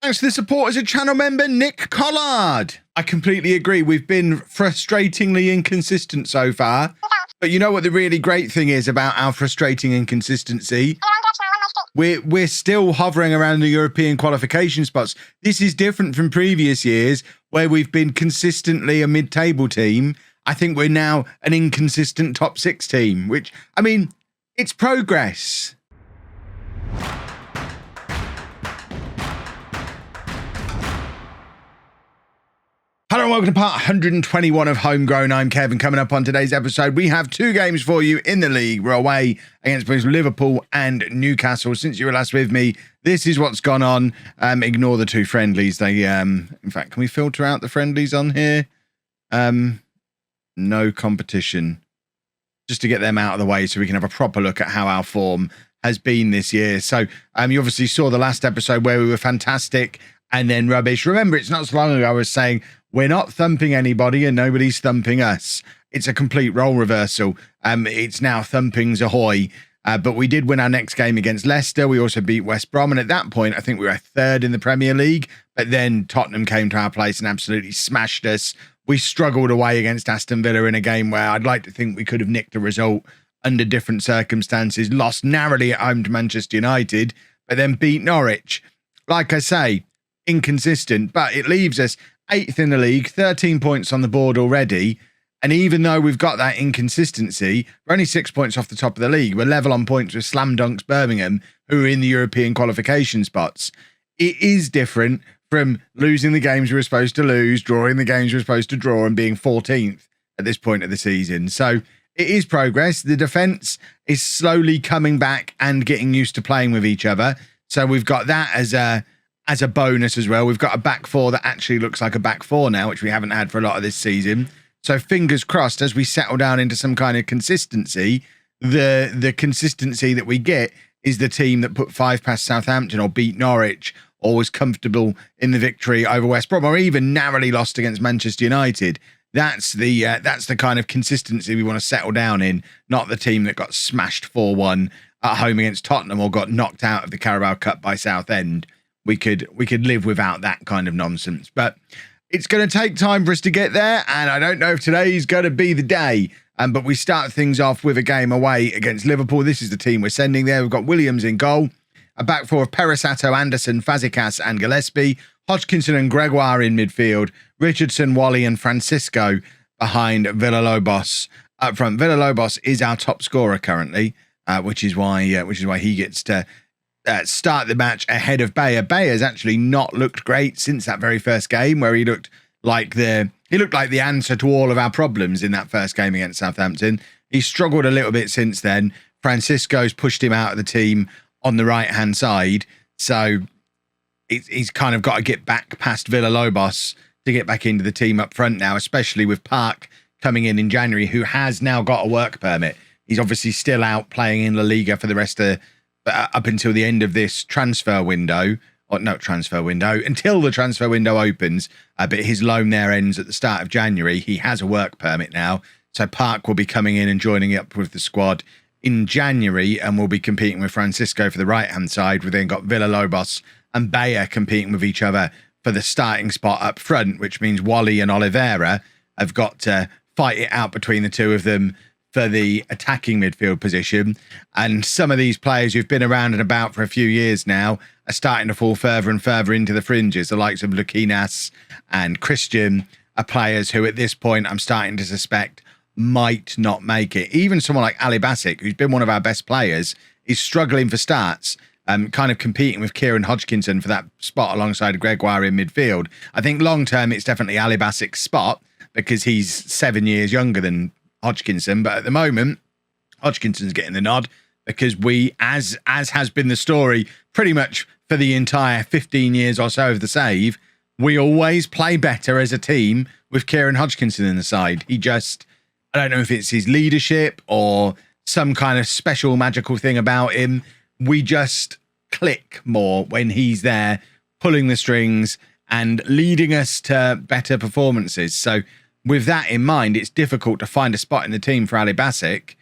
Thanks to the support as a channel member, Nick Collard. I completely agree. We've been frustratingly inconsistent so far. But you know what the really great thing is about our frustrating inconsistency? We're still hovering around the European qualification spots. This is different from previous years where we've been consistently a mid-table team. I think we're now an inconsistent top 6 team, which, I mean, it's progress. Hello and welcome to part 121 of Homegrown. I'm Kevin. Coming up on today's episode, we have 2 games for you in the league. We're away against both Liverpool and Newcastle. Since you were last with me, this is what's gone on. Ignore the 2 friendlies. They, in fact, can we filter out the friendlies on here? No competition. Just to get them out of the way so we can have a proper look at how our form has been this year. So you obviously saw the last episode where we were fantastic and then rubbish. Remember, it's not so long ago I was saying we're not thumping anybody and nobody's thumping us. It's a complete role reversal. It's now thumpings ahoy. But we did win our next game against Leicester. We also beat West Brom. And at that point, I think we were 3rd in the Premier League. But then Tottenham came to our place and absolutely smashed us. We struggled away against Aston Villa in a game where I'd like to think we could have nicked a result under different circumstances. Lost narrowly at home to Manchester United, but then beat Norwich. Like I say, inconsistent, but it leaves us 8th in the league, 13 points on the board already. And even though we've got that inconsistency, we're only 6 points off the top of the league. We're level on points with Slam Dunks Birmingham, who are in the European qualification spots. It is different from losing the games we were supposed to lose, drawing the games we were supposed to draw, and being 14th at this point of the season. So it is progress. The defence is slowly coming back and getting used to playing with each other. So we've got that as a bonus as well. We've got a back 4 that actually looks like a back 4 now, which we haven't had for a lot of this season. So fingers crossed, as we settle down into some kind of consistency, the consistency that we get is the team that put 5 past Southampton or beat Norwich or was comfortable in the victory over West Brom or even narrowly lost against Manchester United. That's the kind of consistency we want to settle down in, not the team that got smashed 4-1 at home against Tottenham or got knocked out of the Carabao Cup by Southend. We could live without that kind of nonsense, but it's going to take time for us to get there, and I don't know if today is going to be the day. But we start things off with a game away against Liverpool. This is the team we're sending there. We've got Williams in goal, a back 4 of Perisato, Anderson, Fazekas and Gillespie, Hodgkinson and Gregoire in midfield, Richardson, Wally and Francisco behind Villalobos up front. Villalobos is our top scorer currently, which is why he gets to start the match ahead of Bayer. Bayer's actually not looked great since that very first game where he looked like the answer to all of our problems in that first game against Southampton. He struggled a little bit since then. Francisco's pushed him out of the team on the right-hand side. So he's kind of got to get back past Villalobos to get back into the team up front now, especially with Park coming in January, who has now got a work permit. He's obviously still out playing in La Liga for the rest of up until the end of this transfer window. Or no, transfer window, until the transfer window opens. But his loan there ends at the start of January. He has a work permit now. So Park will be coming in and joining up with the squad in January and will be competing with Francisco for the right-hand side. We've then got Villalobos and Bayer competing with each other for the starting spot up front, which means Wally and Oliveira have got to fight it out between the two of them for the attacking midfield position. And some of these players who've been around and about for a few years now are starting to fall further and further into the fringes. The likes of Lukinas and Christian are players who at this point I'm starting to suspect might not make it. Even someone like Ali Basic, who's been one of our best players, is struggling for starts, kind of competing with Kieran Hodgkinson for that spot alongside Gregoire in midfield. I think long term it's definitely Ali Basic's spot because he's 7 years younger than Hodgkinson, but at the moment Hodgkinson's getting the nod because we, as has been the story pretty much for the entire 15 years or so of the save, we always play better as a team with Kieran Hodgkinson in the side. He just, I don't know if it's his leadership or some kind of special magical thing about him. We just click more when he's there pulling the strings and leading us to better performances. So with that in mind, it's difficult to find a spot in the team for Ali Basic,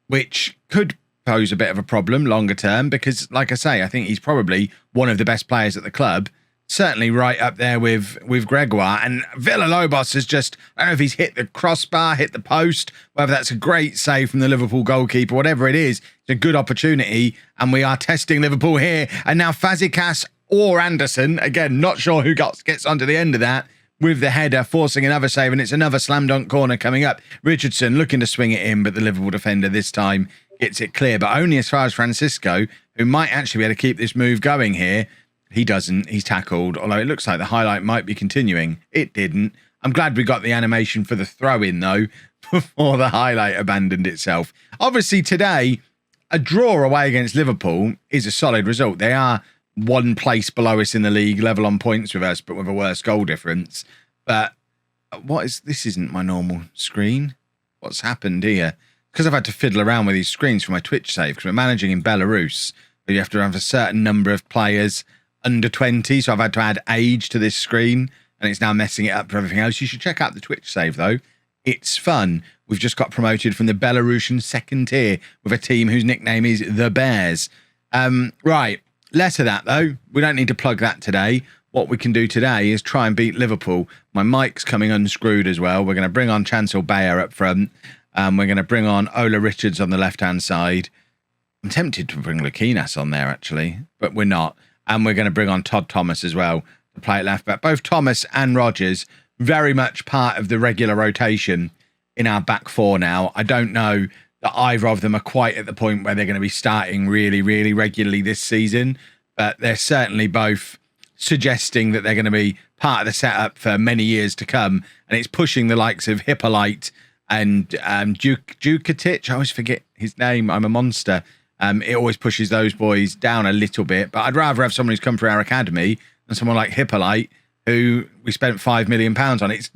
which could pose a bit of a problem longer term because, like I say, I think he's probably one of the best players at the club. certainly right up there with Gregoire. And Villalobos has just, I don't know if he's hit the crossbar, hit the post, whether that's a great save from the Liverpool goalkeeper, whatever it is, it's a good opportunity. And we are testing Liverpool here. And now Fazekas or Anderson, again, not sure who gets onto the end of that, with the header, forcing another save, and it's another slam dunk corner coming up. Richardson looking to swing it in, but the Liverpool defender this time gets it clear, but only as far as Francisco, who might actually be able to keep this move going here. He doesn't. He's tackled, although it looks like the highlight might be continuing. It didn't. I'm glad we got the animation for the throw-in, though, before the highlight abandoned itself. Obviously, today, a draw away against Liverpool is a solid result. They are one place below us in the league, level on points with us, but with a worse goal difference. But this isn't my normal screen. What's happened here? Because I've had to fiddle around with these screens for my Twitch save, because we're managing in Belarus, but you have to have a certain number of players under 20, so I've had to add age to this screen, and it's now messing it up for everything else. You should check out the Twitch save, though. It's fun. We've just got promoted from the Belarusian second tier with a team whose nickname is the Bears. Right. Less of that, though. We don't need to plug that today. What we can do today is try and beat Liverpool. My mic's coming unscrewed as well. We're going to bring on Chancel Bayer up front. We're going to bring on Ola Richards on the left-hand side. I'm tempted to bring Lukinas on there, actually, but we're not. And we're going to bring on Todd Thomas as well to play at left-back. Both Thomas and Rogers very much part of the regular rotation in our back four now. I don't know that either of them are quite at the point where they're going to be starting really, really regularly this season, but they're certainly both suggesting that they're going to be part of the setup for many years to come, and it's pushing the likes of Hippolyte and Djukatic. I always forget his name. I'm a monster. It always pushes those boys down a little bit, but I'd rather have someone who's come through our academy than someone like Hippolyte, who we spent £5 million on. It's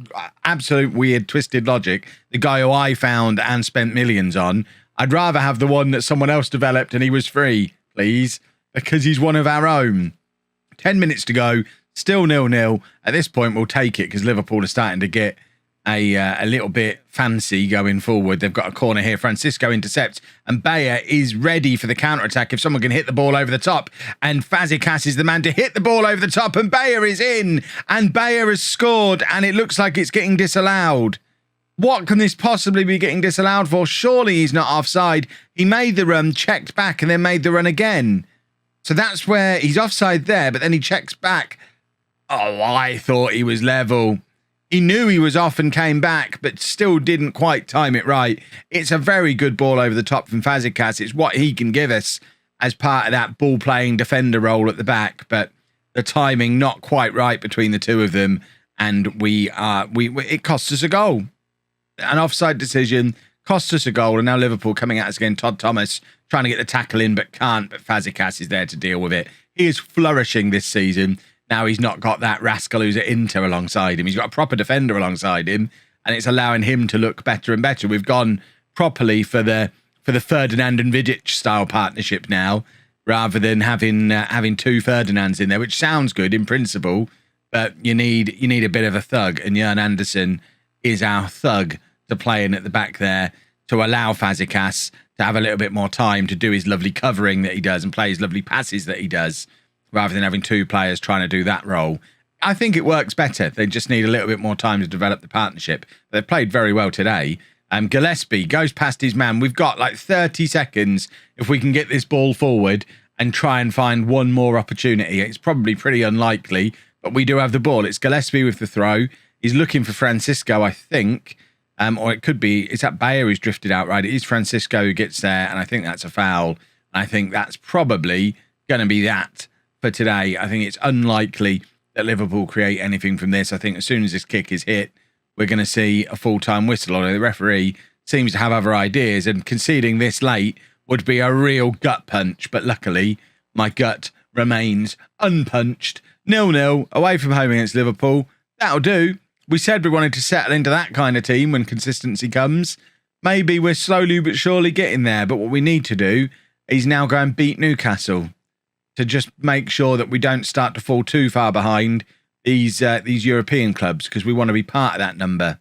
absolute weird, twisted logic. The guy who I found and spent millions on, I'd rather have the one that someone else developed and he was free, please, because he's one of our own. 10 minutes to go, still 0-0. At this point, we'll take it because Liverpool are starting to get a little bit fancy going forward. They've got a corner here. Francisco intercepts, and Bayer is ready for the counter-attack if someone can hit the ball over the top. And Fazekas is the man to hit the ball over the top, and Bayer is in, and Bayer has scored, and it looks like it's getting disallowed. What can this possibly be getting disallowed for? Surely he's not offside. He made the run, checked back, and then made the run again. So that's where he's offside there, but then he checks back. Oh, I thought he was level. He knew he was off and came back, but still didn't quite time it right. It's a very good ball over the top from Fazekas. It's what he can give us as part of that ball-playing defender role at the back, but the timing not quite right between the two of them, and it costs us a goal. An offside decision costs us a goal, and now Liverpool coming at us again. Todd Thomas trying to get the tackle in, but can't, but Fazekas is there to deal with it. He is flourishing this season. Now he's not got that rascal who's at Inter alongside him. He's got a proper defender alongside him, and it's allowing him to look better and better. We've gone properly for the Ferdinand and Vidic style partnership now, rather than having two Ferdinands in there, which sounds good in principle, but you need a bit of a thug, and Jørn Andersen is our thug to play in at the back there to allow Fazekas to have a little bit more time to do his lovely covering that he does and play his lovely passes that he does, rather than having two players trying to do that role. I think it works better. They just need a little bit more time to develop the partnership. They've played very well today. Gillespie goes past his man. We've got like 30 seconds if we can get this ball forward and try and find one more opportunity. It's probably pretty unlikely, but we do have the ball. It's Gillespie with the throw. He's looking for Francisco, I think. Or it could be, is that Bayer who's drifted out, right? It is Francisco who gets there, and I think that's a foul. I think that's probably going to be that for today. I think it's unlikely that Liverpool create anything from this. I think as soon as this kick is hit, we're going to see a full-time whistle. Although the referee seems to have other ideas, and conceding this late would be a real gut punch. But luckily, my gut remains unpunched. 0-0 away from home against Liverpool. That'll do. We said we wanted to settle into that kind of team when consistency comes. Maybe we're slowly but surely getting there. But what we need to do is now go and beat Newcastle to just make sure that we don't start to fall too far behind these European clubs, because we want to be part of that number,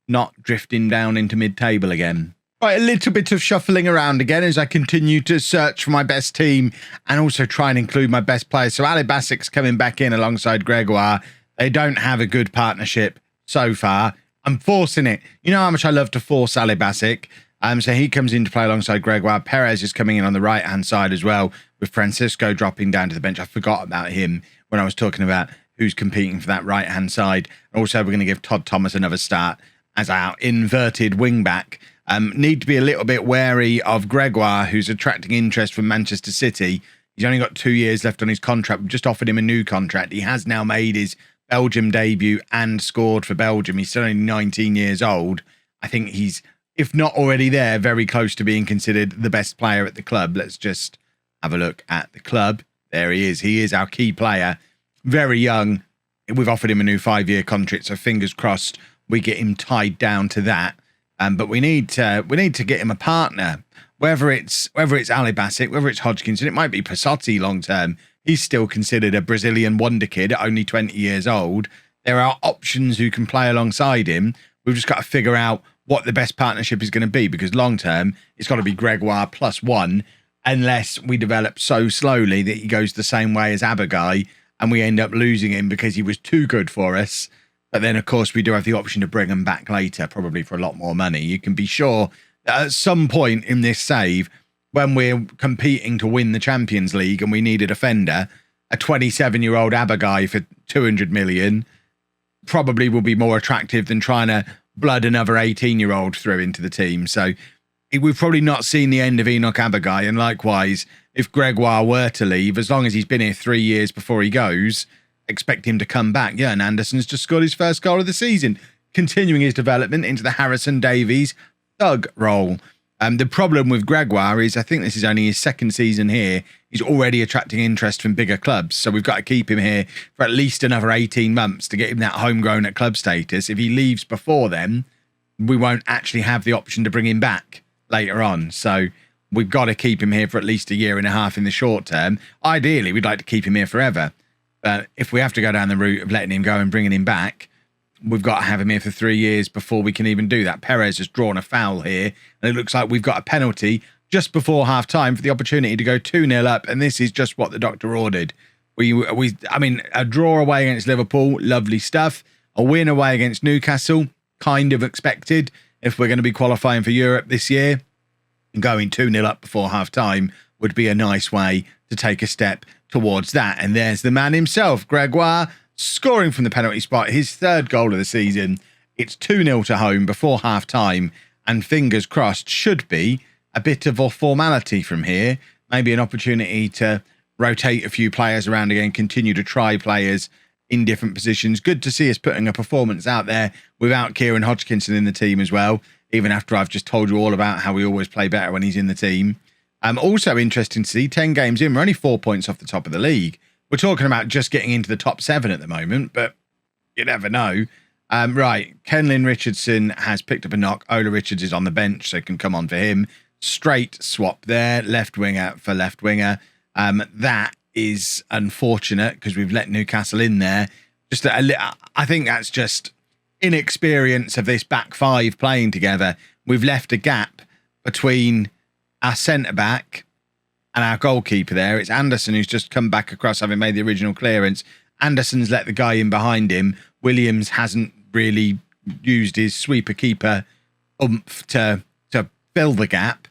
not drifting down into mid-table again. Right, a little bit of shuffling around again as I continue to search for my best team and also try and include my best players. So Ali Basic's coming back in alongside Gregoire. They don't have a good partnership so far. I'm forcing it. You know how much I love to force Ali Basic. So he comes in to play alongside Gregoire. Perez is coming in on the right-hand side as well, with Francisco dropping down to the bench. I forgot about him when I was talking about who's competing for that right-hand side. Also, we're going to give Todd Thomas another start as our inverted wing-back. Need to be a little bit wary of Gregoire, who's attracting interest from Manchester City. He's only got 2 years left on his contract. We've just offered him a new contract. He has now made his Belgium debut and scored for Belgium. He's still only 19 years old. I think he's, if not already there, very close to being considered the best player at the club. Let's just have a look at the club. There he is. He is our key player. Very young. We've offered him a new 5-year contract, so fingers crossed we get him tied down to that. But we need to get him a partner. Whether it's Ali Basic, whether it's Hodgkinson, it might be Passotti long term. He's still considered a Brazilian wonder kid at only 20 years old. There are options who can play alongside him. We've just got to figure out what the best partnership is going to be, because long term it's got to be Gregoire +1, unless we develop so slowly that he goes the same way as Abagay and we end up losing him because he was too good for us. But then, of course, we do have the option to bring him back later, probably for a lot more money. You can be sure that at some point in this save, when we're competing to win the Champions League and we need a defender, a 27-year-old Abagay for 200 million probably will be more attractive than trying to blood another 18-year-old through into the team. So we've probably not seen the end of Enoch Abagay. And likewise, if Gregoire were to leave, as long as he's been here 3 years before he goes, expect him to come back. Yeah, and Anderson's just scored his first goal of the season, continuing his development into the Harrison Davies thug role. The problem with Gregoire is I think this is only his second season here. He's already attracting interest from bigger clubs, so we've got to keep him here for at least another 18 months to get him that homegrown at club status. If he leaves before then, we won't actually have the option to bring him back later on. So we've got to keep him here for at least a year and a half in the short term. Ideally, we'd like to keep him here forever. But if we have to go down the route of letting him go and bringing him back, we've got to have him here for 3 years before we can even do that. Perez has drawn a foul here, and it looks like we've got a penalty just before half-time for the opportunity to go 2-0 up, and this is just what the doctor ordered. I mean, a draw away against Liverpool, lovely stuff. A win away against Newcastle, kind of expected if we're going to be qualifying for Europe this year. And going 2-0 up before half-time would be a nice way to take a step towards that. And there's the man himself, Gregoire, scoring from the penalty spot, his third goal of the season. It's 2-0 to home before half-time, and fingers crossed should be a bit of a formality from here. Maybe an opportunity to rotate a few players around again, continue to try players in different positions. Good to see us putting a performance out there without Kieran Hodgkinson in the team as well, even after I've just told you all about how we always play better when he's in the team. Also interesting to see, 10 games in, we're only 4 points off the top of the league. We're talking about just getting into the top 7 at the moment, but you never know. Right, Kenlyn Richardson has picked up a knock. Ola Richards is on the bench, so it can come on for him. Straight swap there, left winger for left winger. That is unfortunate because we've let Newcastle in there. I think that's just inexperience of this back five playing together. We've left a gap between our centre-back and our goalkeeper there. It's Anderson who's just come back across, having made the original clearance. Anderson's let the guy in behind him. Williams hasn't really used his sweeper-keeper oomph to fill the gap.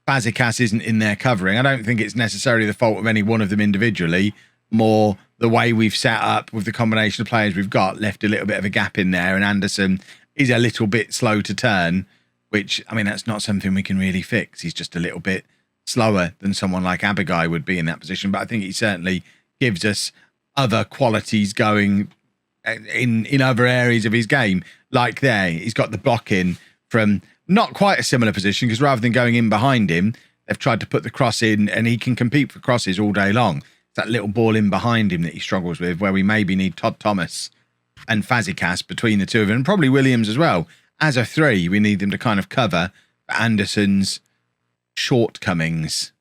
Fazekas isn't in there covering. I don't think it's necessarily the fault of any one of them individually. More the way we've set up with the combination of players we've got left a little bit of a gap in there, and Anderson is a little bit slow to turn, which, I mean, that's not something we can really fix. He's just a little bit slower than someone like Abagay would be in that position, but I think he certainly gives us other qualities going in other areas of his game. Like there, he's got the block in from not quite a similar position, because rather than going in behind him, they've tried to put the cross in, and he can compete for crosses all day long. It's that little ball in behind him that he struggles with, where we maybe need Todd Thomas and Fazekas between the two of them, and probably Williams as well. As a three, we need them to kind of cover Anderson's shortcomings.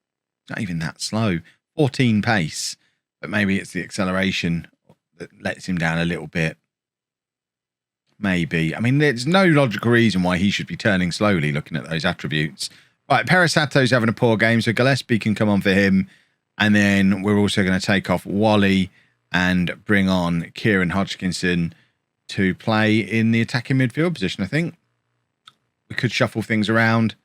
Not even that slow. 14 pace, but maybe it's the acceleration that lets him down a little bit. maybe. I mean, there's no logical reason why he should be turning slowly looking at those attributes. Right, Perisato's having a poor game, so Gillespie can come on for him. And then we're also going to take off Wally and bring on Kieran Hodgkinson to play in the attacking midfield position, I think. We could shuffle things around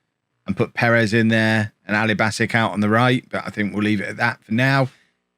and put Perez in there and Ali Basic out on the right, but I think we'll leave it at that for now.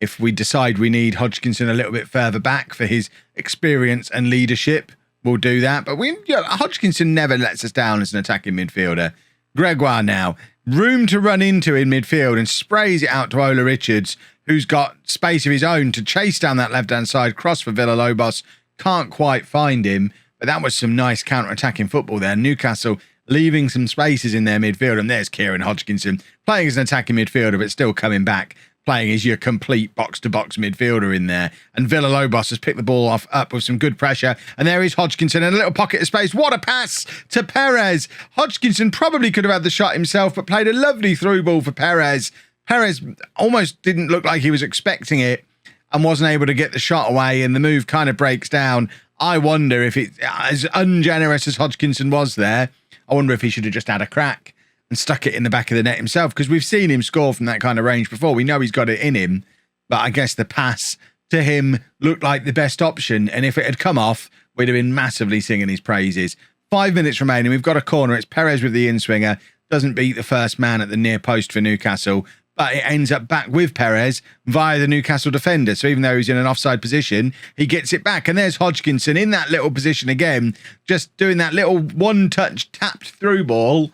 If we decide we need Hodgkinson a little bit further back for his experience and leadership, we'll do that. But Hodgkinson never lets us down as an attacking midfielder. Gregoire now, room to run into in midfield and sprays it out to Ola Richards, who's got space of his own to chase down that left-hand side, cross for Villalobos. Can't quite find him, but that was some nice counter-attacking football there. Newcastle leaving some spaces in their midfield, and there's Kieran Hodgkinson playing as an attacking midfielder, but still coming back, playing as your complete box-to-box midfielder in there. And Villalobos has picked the ball up with some good pressure, and there is Hodgkinson in a little pocket of space. What a pass to Perez! Hodgkinson probably could have had the shot himself, but played a lovely through ball for Perez. Perez almost didn't look like he was expecting it and wasn't able to get the shot away, and the move kind of breaks down. I wonder if it, as ungenerous as Hodgkinson was there, I wonder if he should have just had a crack and stuck it in the back of the net himself, because we've seen him score from that kind of range before. We know he's got it in him, but I guess the pass to him looked like the best option, and if it had come off, we'd have been massively singing his praises. 5 minutes remaining. We've got a corner. It's Perez with the in-swinger. Doesn't beat the first man at the near post for Newcastle, but it ends up back with Perez via the Newcastle defender. So even though he's in an offside position, he gets it back. And there's Hodgkinson in that little position again, just doing that little one-touch tapped through ball.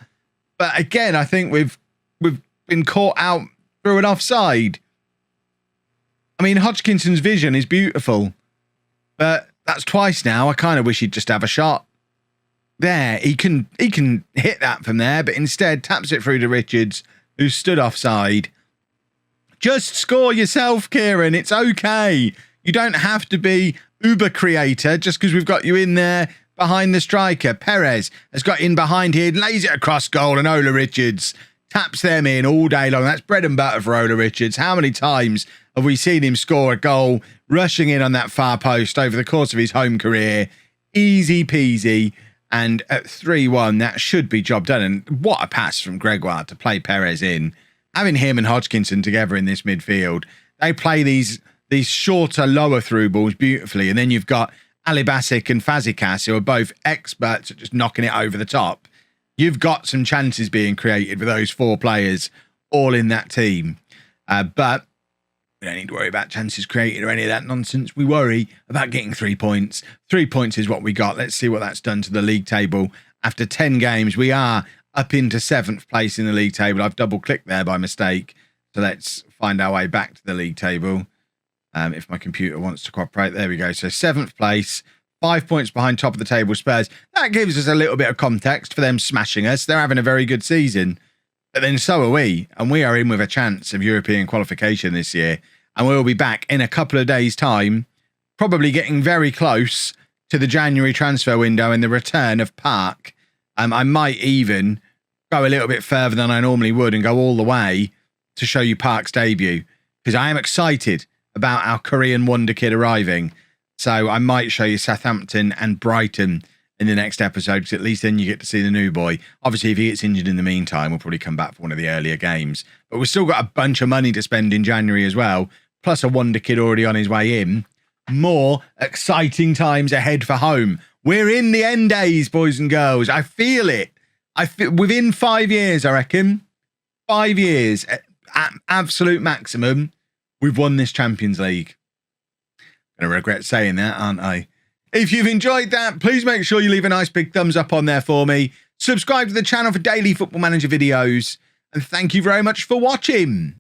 But again, I think we've been caught out through an offside. I mean, Hodgkinson's vision is beautiful, but that's twice now. I kind of wish he'd just have a shot. There, he can hit that from there, but instead taps it through to Richards, who stood offside. Just score yourself, Kieran. It's okay. You don't have to be Uber creator just because we've got you in there behind the striker. Perez has got in behind here, lays it across goal, and Ola Richards taps them in all day long. That's bread and butter for Ola Richards. How many times have we seen him score a goal rushing in on that far post over the course of his home career? Easy peasy. And at 3-1, that should be job done. And what a pass from Gregoire to play Perez in. Having him and Hodgkinson together in this midfield, they play these shorter, lower through balls beautifully. And then you've got Ali Basic and Fazekas, who are both experts at just knocking it over the top. You've got some chances being created with those four players all in that team. But we don't need to worry about chances created or any of that nonsense. We worry about getting 3 points. 3 points is what we got. Let's see what that's done to the league table. After 10 games, we are up into 7th place in the league table. I've double-clicked there by mistake. So let's find our way back to the league table. If my computer wants to cooperate. There we go. So 7th place, 5 points behind top of the table Spurs. That gives us a little bit of context for them smashing us. They're having a very good season. But then so are we, and we are in with a chance of European qualification this year. And we'll be back in a couple of days' time, probably getting very close to the January transfer window and the return of Park. I might even go a little bit further than I normally would and go all the way to show you Park's debut, because I am excited about our Korean wonder kid arriving. So I might show you Southampton and Brighton in the next episode, because at least then you get to see the new boy. Obviously, if he gets injured in the meantime, we'll probably come back for one of the earlier games. But we've still got a bunch of money to spend in January as well, plus a wonder kid already on his way in. More exciting times ahead for home. We're in the end days, boys and girls. I feel it. Within 5 years, I reckon, 5 years at absolute maximum, we've won this Champions League. Gonna regret saying that, aren't I? If you've enjoyed that, please make sure you leave a nice big thumbs up on there for me. Subscribe to the channel for daily Football Manager videos. And thank you very much for watching.